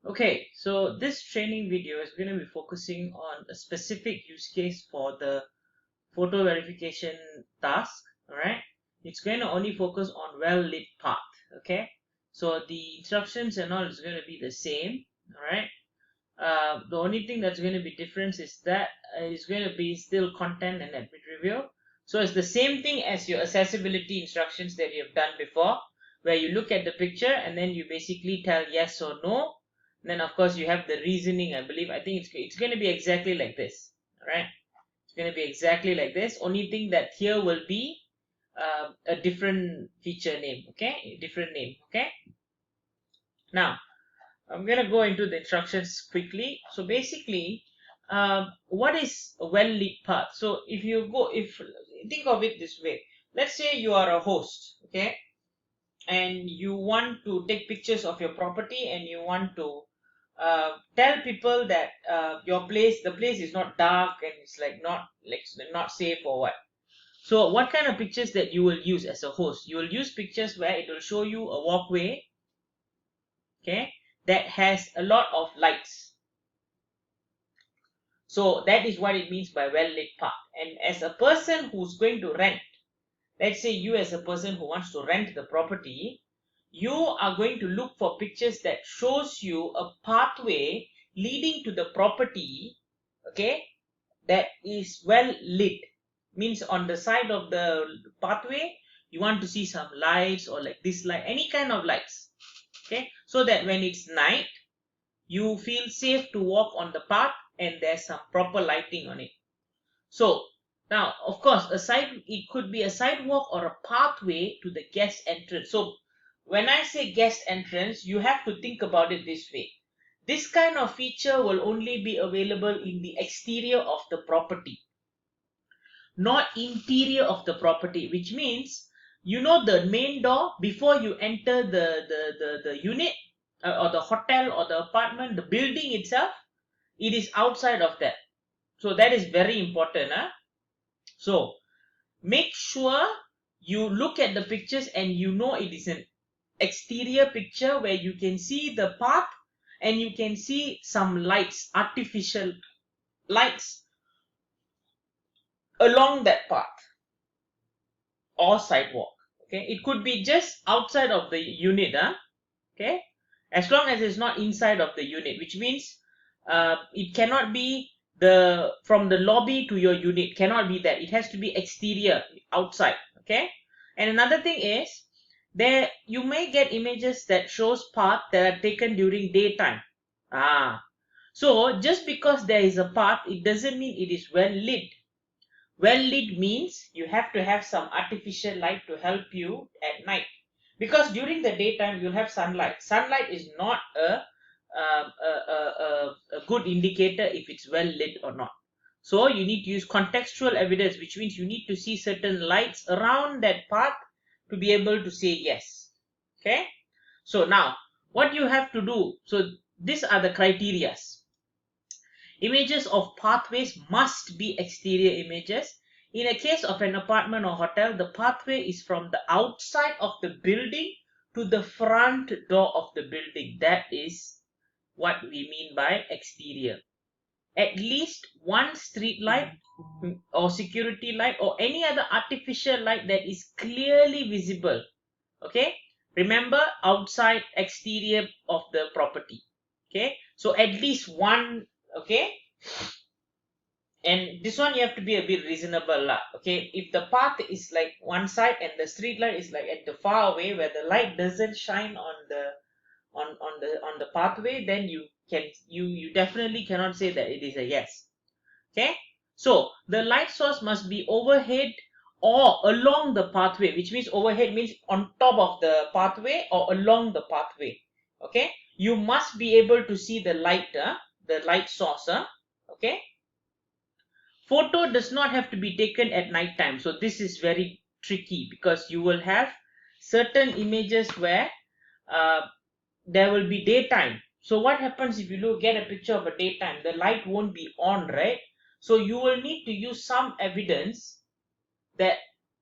Okay, so this training video is going to be focusing on a specific use case for the photo verification task. All right, it's going to only focus on well lit path. Okay, so the instructions and all is going to be the same. All right, the only thing that's going to be different is that it's going to be still content and admit review. So it's the same thing as your accessibility instructions that you have done before, where you look at the picture and then you basically tell yes or no. Then of course you have the reasoning. I believe, I think it's going to be exactly like this. All right, it's going to be exactly like this. Only thing that here will be a different feature name. Okay, a different name. Okay, now I'm gonna go into the instructions quickly. So basically, what is a well-lit path? So if think of it this way, let's say you are a host, okay, and you want to take pictures of your property and you want to tell people that the place is not dark and it's not safe or what. So what kind of pictures that you will use as a host? You will use pictures where it will show you a walkway, okay, that has a lot of lights. So that is what it means by well lit path. And as a person who's going to rent, let's say you as a person who wants to rent the property, you are going to look for pictures that shows you a pathway leading to the property, okay, that is well lit. Means on the side of the pathway, you want to see some lights or like this light, any kind of lights, okay, so that when it's night, you feel safe to walk on the path and there's some proper lighting on it. So now, of course, it could be a sidewalk or a pathway to the guest entrance. So when I say guest entrance, you have to think about it this way. This kind of feature will only be available in the exterior of the property, not interior of the property, which means, the main door before you enter the unit, or the hotel or the apartment, the building itself, it is outside of that. So that is very important. So make sure you look at the pictures and it is an exterior picture where you can see the path and you can see some lights, artificial lights along that path or sidewalk. Okay, it could be just outside of the unit. Okay, as long as it's not inside of the unit, which means it cannot be from the lobby to your unit, cannot be that. It has to be exterior, outside. Okay, and another thing is, there you may get images that shows path that are taken during daytime. So just because there is a path, it doesn't mean it is well lit. Well lit means you have to have some artificial light to help you at night, because during the daytime you'll have sunlight. Sunlight is not a good indicator if it's well lit or not. So you need to use contextual evidence, which means you need to see certain lights around that path to be able to say yes. Okay, so now what you have to do, so these are the criterias. Images of pathways must be exterior images. In a case of an apartment or hotel, the pathway is from the outside of the building to the front door of the building. That is what we mean by exterior. At least one street light or security light or any other artificial light that is clearly visible. Okay, remember, outside, exterior of the property. Okay, so at least one. Okay, and this one you have to be a bit reasonable lah. Okay, if the path is like one side and the street light is like at the far away where the light doesn't shine on the pathway, then you definitely cannot say that it is a yes. Okay, so the light source must be overhead or along the pathway, which means overhead means on top of the pathway or along the pathway. Okay, you must be able to see the light source. Okay, photo does not have to be taken at night time. So this is very tricky, because you will have certain images where uh, there will be daytime. So what happens if you get a picture of a daytime? The light won't be on, right? So you will need to use some evidence that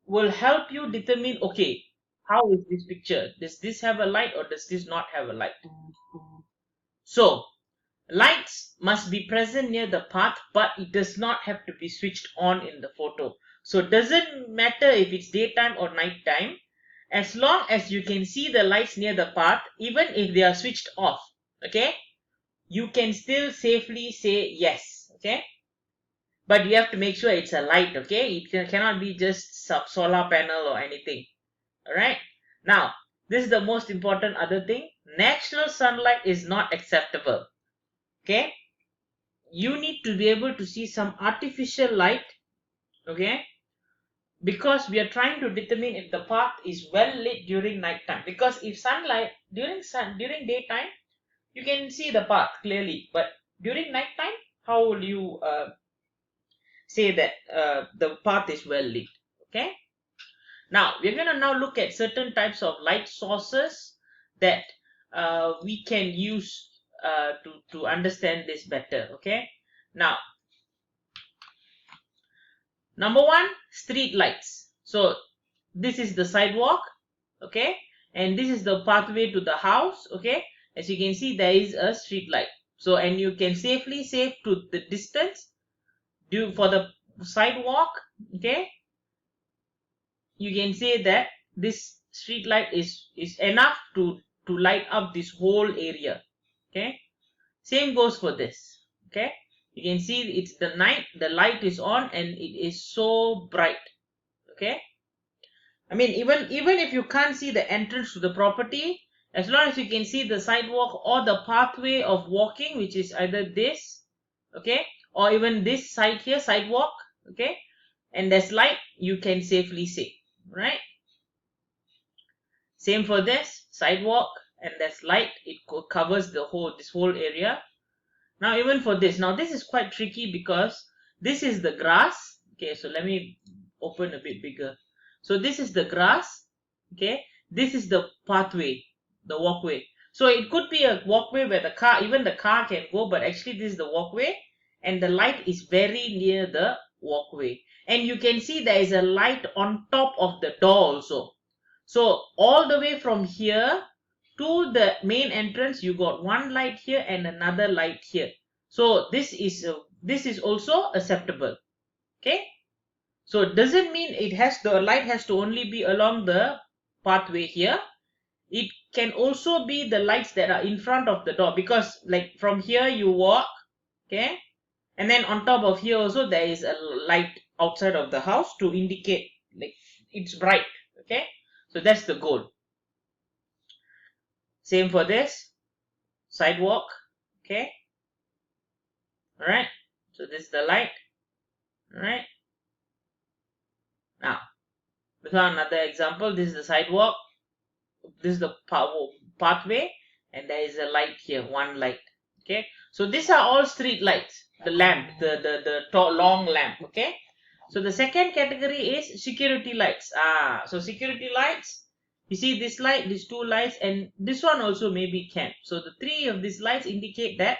will help you determine, okay, how is this picture? Does this have a light or does this not have a light? So lights must be present near the path, but it does not have to be switched on in the photo. So it doesn't matter if it's daytime or nighttime, as long as you can see the lights near the path, even if they are switched off, okay, you can still safely say yes, okay. But you have to make sure it's a light, okay. Cannot be just some solar panel or anything. All right. Now, this is the most important other thing. Natural sunlight is not acceptable. Okay. You need to be able to see some artificial light. Okay. Because we are trying to determine if the path is well lit during night time. Because if sunlight during daytime, you can see the path clearly. But during night time, how will you say that the path is well lit? Okay. Now, we're going to now look at certain types of light sources that we can use to understand this better. Okay. Now, number one, street lights. So, this is the sidewalk. Okay. And this is the pathway to the house. Okay. As you can see, there is a street light. So, and you can safely say to the distance for the sidewalk. Okay. You can say that this street light is enough to light up this whole area. Okay. Same goes for this. Okay. You can see it's the night, the light is on and it is so bright. Okay. I mean, even if you can't see the entrance to the property, as long as you can see the sidewalk or the pathway of walking, which is either this, okay, or even this side here, sidewalk, okay, and there's light, you can safely say, right? Same for this sidewalk, and there's light, it covers this whole area. Now even for this, now this is quite tricky because this is the grass. Okay, so let me open a bit bigger. So this is the grass. Okay, this is the pathway, the walkway. So it could be a walkway where even the car can go, but actually this is the walkway and the light is very near the walkway. And you can see there is a light on top of the door also. So all the way from here to the main entrance, you got one light here and another light here. So this is also acceptable. Okay. So it doesn't mean the light has to only be along the pathway here. It can also be the lights that are in front of the door, because like from here you walk, okay, and then on top of here also there is a light outside of the house to indicate like it's bright. Okay. So that's the goal. Same for this sidewalk. Okay. All right. So this is the light. All right. Now, we have another example. This is the sidewalk. This is the pathway, and there is a light here. One light. Okay. So these are all street lights. The lamp, the long lamp. Okay. So the second category is security lights. So security lights, you see this light, these two lights, and this one also maybe can. So the three of these lights indicate that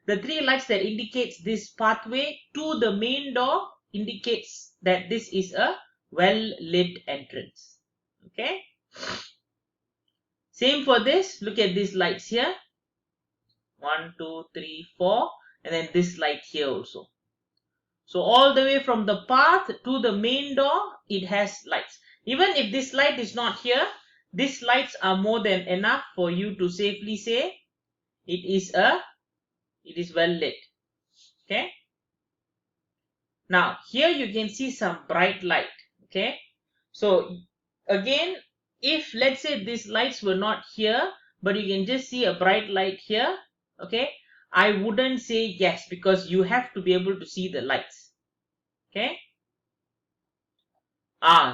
the three lights that indicates this pathway to the main door indicates that this is a well lit entrance. Okay. Same for this. Look at these lights here. 1, 2, 3, 4, and then this light here also. So all the way from the path to the main door, it has lights. Even if this light is not here, these lights are more than enough for you to safely say it is well lit. Okay. Now here you can see some bright light. Okay. So again, if let's say these lights were not here, but you can just see a bright light here, okay, I wouldn't say yes, because you have to be able to see the lights. Okay.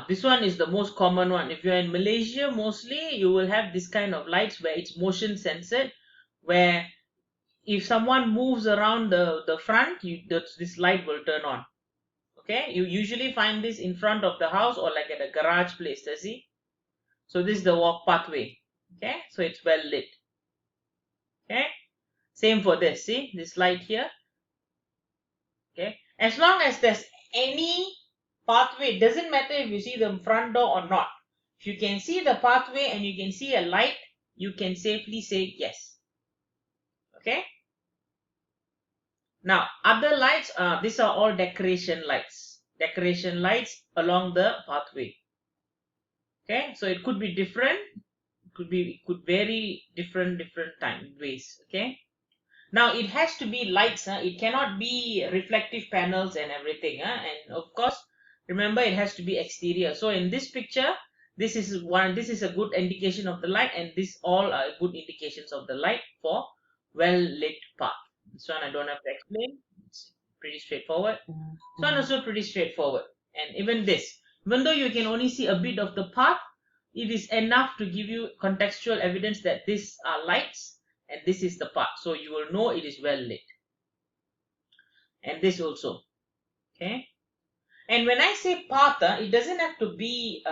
This one is the most common one. If you're in Malaysia, mostly you will have this kind of lights where it's motion censored, where if someone moves around the front, this light will turn on. Okay, you usually find this in front of the house or like at a garage place. See, so this is the walk pathway. Okay, so it's well lit. Okay, same for this. See this light here. Okay, as long as there's any pathway, it doesn't matter if you see the front door or not. If you can see the pathway and you can see a light, you can safely say yes. Okay. Now other lights, these are all decoration lights. Decoration lights along the pathway. Okay, so it could be different. It could vary different time ways. Okay. Now it has to be lights. It cannot be reflective panels and everything. And of course, remember it has to be exterior. So in this picture, this is one. This is a good indication of the light, and this all are good indications of the light for well lit path. This one I don't have to explain. It's pretty straightforward. This one also pretty straightforward. And even this, even though you can only see a bit of the path, it is enough to give you contextual evidence that these are lights and this is the path. So you will know it is well lit. And this also. Okay. And when I say path, it doesn't have to be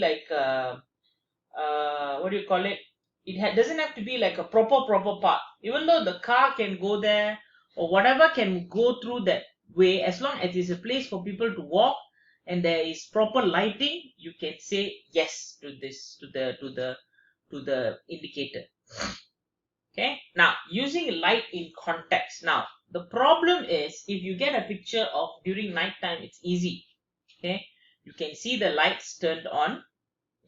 like what do you call it? Doesn't have to be like a proper path. Even though the car can go there or whatever can go through that way, as long as it's a place for people to walk and there is proper lighting, you can say yes to this, to the indicator. Okay. Now using light in context. Now the problem is if you get a picture of during night time, it's easy. Okay. You can see the lights turned on.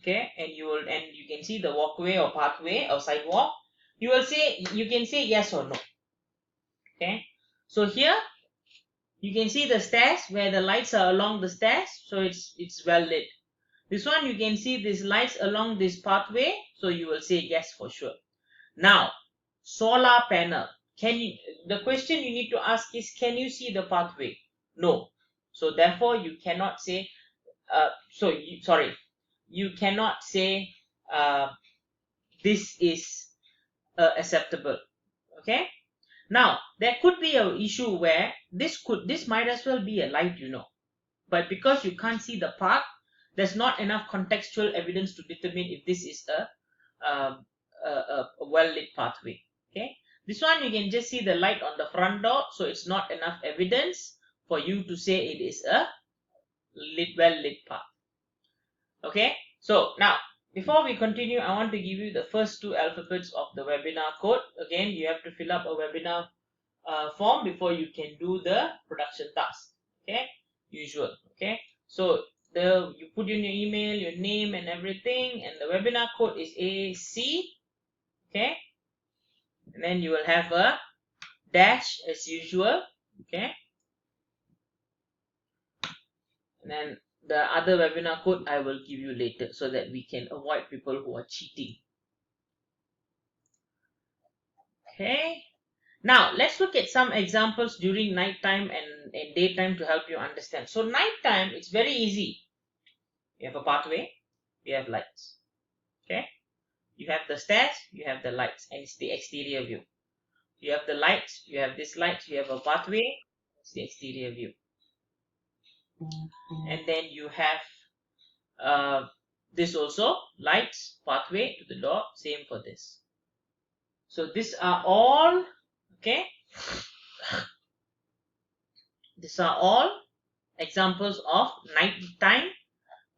Okay, and you can see the walkway or pathway or sidewalk. You can say yes or no. Okay, so here you can see the stairs where the lights are along the stairs, so it's well lit. This one you can see these lights along this pathway, so you will say yes for sure. Now solar panel, the question you need to ask is, can you see the pathway? No, so therefore you cannot say you cannot say this is acceptable. Okay, now there could be an issue where this might as well be a light, but because you can't see the path, there's not enough contextual evidence to determine if this is a well lit pathway. Okay, this one you can just see the light on the front door, so it's not enough evidence for you to say it is a well lit path. Okay, so now before we continue, I want to give you the first two alphabets of the webinar code. Again, you have to fill up a webinar form before you can do the production task. Okay, usual. Okay, so you put in your email, your name and everything, and the webinar code is AC. Okay, and then you will have a dash as usual. Okay, and then the other webinar code I will give you later so that we can avoid people who are cheating. Okay, now let's look at some examples during nighttime and daytime to help you understand. So nighttime, it's very easy. You have a pathway, you have lights. Okay, you have the stairs, you have the lights, and it's the exterior view. You have the lights, you have this light, you have a pathway, it's the exterior view. And then you have this also, lights, pathway to the door, same for this. So these are all, okay, these are all examples of night time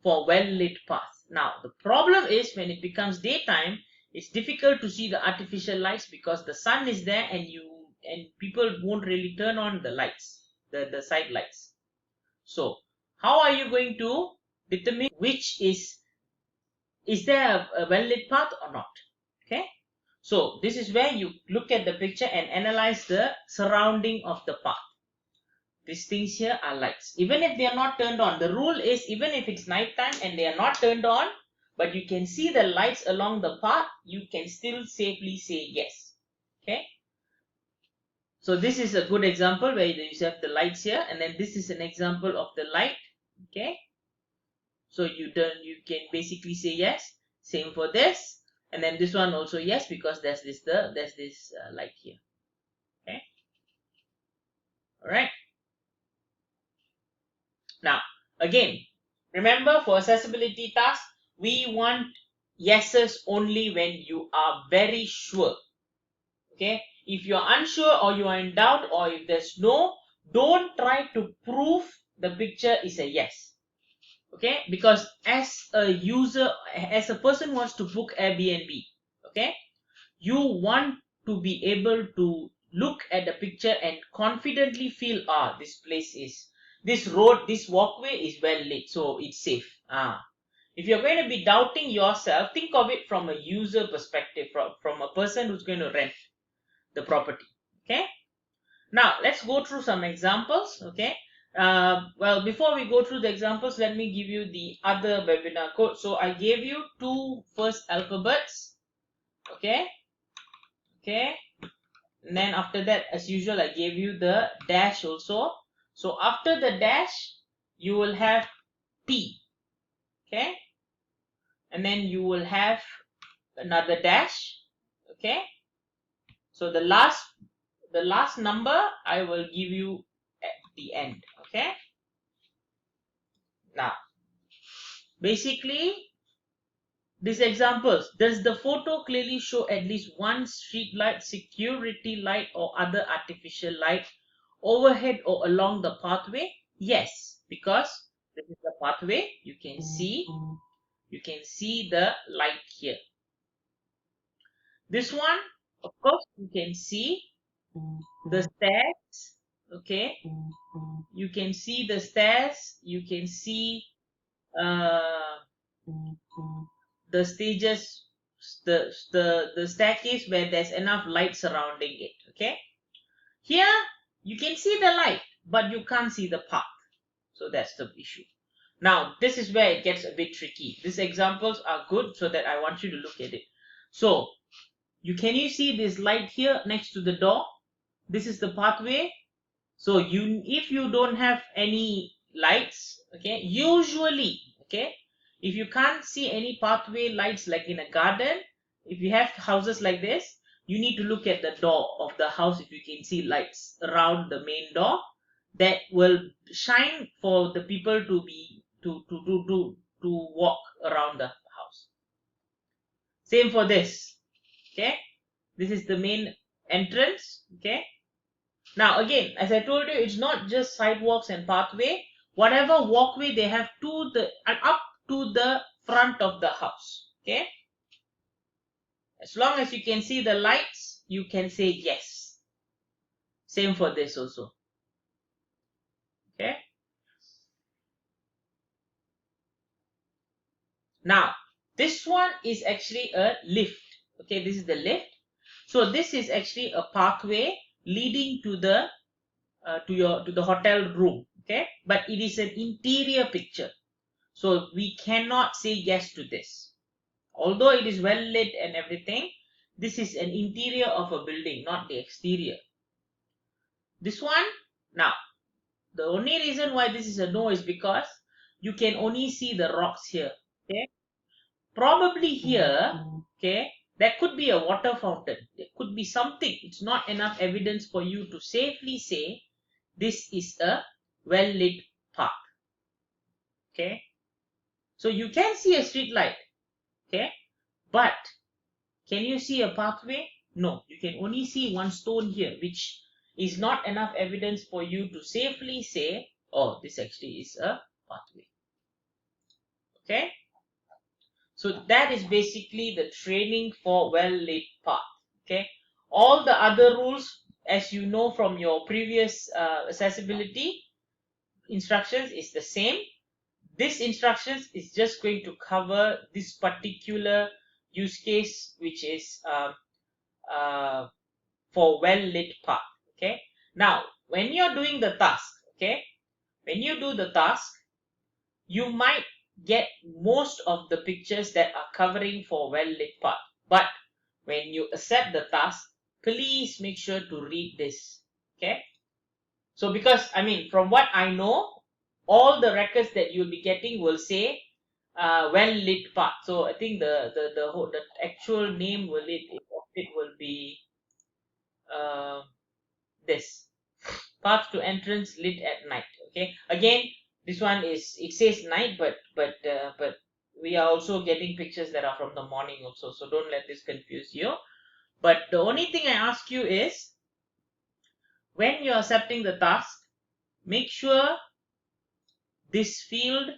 for well lit path. Now the problem is when it becomes daytime, it's difficult to see the artificial lights because the sun is there and people won't really turn on the lights, the side lights. So how are you going to determine which is there a well lit path or not? Okay, so this is where you look at the picture and analyze the surrounding of the path. These things here are lights. Even if they are not turned on, the rule is even if it's nighttime and they are not turned on, but you can see the lights along the path, you can still safely say yes. Okay. So this is a good example where you have the lights here, and then this is an example of the light. Okay. So you can basically say yes. Same for this, and then this one also yes, because there's this light here. Okay. All right. Now, again, remember for accessibility tasks, we want yeses only when you are very sure. Okay, if you are unsure or you are in doubt or if there's no, don't try to prove the picture is a yes. Okay, because as a user, as a person wants to book Airbnb, okay, you want to be able to look at the picture and confidently feel, this place is, this road, this walkway is well lit, so it's safe. If you're going to be doubting yourself, think of it from a user perspective, from a person who's going to rent the property. Okay, now let's go through some examples. Okay, well, before we go through the examples, let me give you the other webinar code. So I gave you two first alphabets. Okay, and then after that, as usual, I gave you the dash also. So after the dash, you will have P. Okay, and then you will have another dash. Okay, so the last number I will give you at the end. Okay, now basically these examples, does the photo clearly show at least one street light, security light, or other artificial light overhead or along the pathway? Yes, because this is the pathway. You can see the light here. This one, of course, you can see the stairs. Okay, you can see the stairs, you can see the stages, the staircase where there's enough light surrounding it. Okay, here you can see the light, but you can't see the path, so that's the issue. Now this is where it gets a bit tricky. These examples are good so that I want you to look at it. So can you see this light here next to the door? This is the pathway. So if you don't have any lights, okay, usually, okay, if you can't see any pathway lights like in a garden, if you have houses like this, you need to look at the door of the house. If you can see lights around the main door, that will shine for the people to be to walk around the house. Same for this. Okay, this is the main entrance. Okay, now again, as I told you, it's not just sidewalks and pathway. Whatever walkway they have to the up to the front of the house. Okay, as long as you can see the lights, you can say yes. Same for this also. Okay, now this one is actually a lift. Okay, this is the lift. So this is actually a pathway leading to the to the hotel room. Okay, but it is an interior picture, so we cannot say yes to this. Although it is well lit and everything, this is an interior of a building, not the exterior. This one, now the only reason why this is a no is because you can only see the rocks here. Okay, probably here, okay, there could be a water fountain, there could be something. It's not enough evidence for you to safely say this is a well lit path. Okay, so you can see a street light. Okay, but can you see a pathway? No, you can only see one stone here, which is not enough evidence for you to safely say, oh, this actually is a pathway. Okay, so that is basically the training for well lit path. Okay, all the other rules, as you know from your previous accessibility instructions, is the same. This instructions is just going to cover this particular use case, which is for well lit path. Okay, now when you're doing the task, okay, when you do the task, you might get most of the pictures that are covering for well lit path, but when you accept the task, please make sure to read this. Okay, so because I mean, from what I know, all the records that you'll be getting will say well lit path. So I think the actual name will it will be this path to entrance lit at night. Okay, again, this one is, it says night, but we are also getting pictures that are from the morning also, so don't let this confuse you. But the only thing I ask you is, when you're accepting the task, make sure this field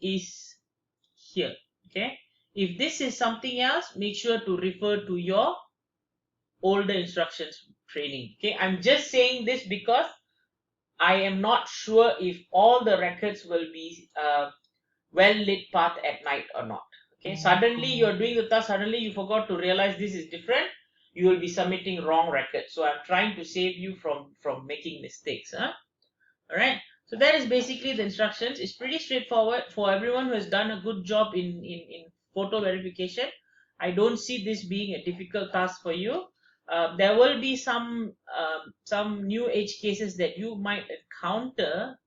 is here. Okay, If this is something else, make sure to refer to your older instructions training. Okay, I'm just saying this because I am not sure if all the records will be well lit path at night or not. Okay, suddenly you're doing the task, suddenly you forgot to realize this is different, you will be submitting wrong records. So I'm trying to save you from making mistakes. All right, so that is basically the instructions. It's pretty straightforward for everyone who has done a good job in photo verification. I don't see this being a difficult task for you. There will be some new age cases that you might encounter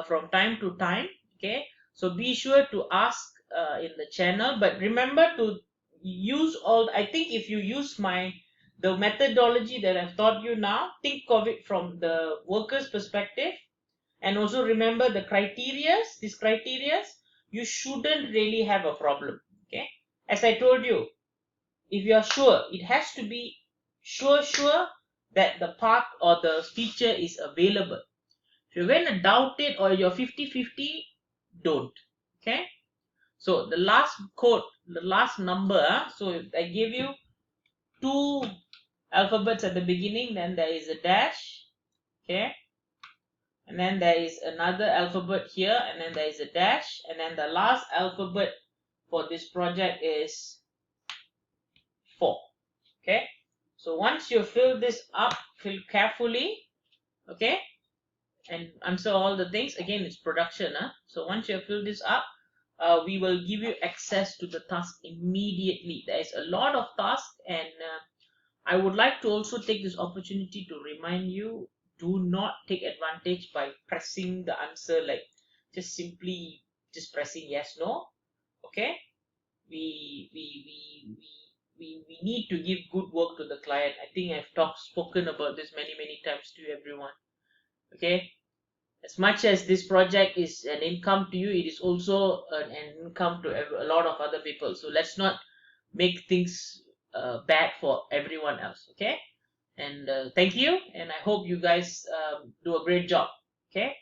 from time to time. Okay, so be sure to ask in the channel, but remember to use all. I think if you use the methodology that I've taught you now, think of it from the worker's perspective, and also remember the criterias. These criterias, you shouldn't really have a problem. Okay, as I told you, if you are sure, it has to be sure that the path or the feature is available. If you're going to doubt it or you're 50-50, don't. Okay, so the last code, the last number, so I gave you two alphabets at the beginning, then there is a dash. Okay, and then there is another alphabet here, and then there is a dash, and then the last alphabet for this project is 4. Okay, so once you fill this up, fill carefully. Okay, and answer all the things. Again, it's production. So once you have filled this up, we will give you access to the task immediately. There is a lot of tasks, and I would like to also take this opportunity to remind you, do not take advantage by pressing the answer, like just simply just pressing yes no. Okay, we we we we we need to give good work to the client. I think I've spoken about this many times to everyone. Okay, as much as this project is an income to you, it is also an income to a lot of other people. So let's not make things bad for everyone else. Okay, and thank you, and I hope you guys do a great job. Okay.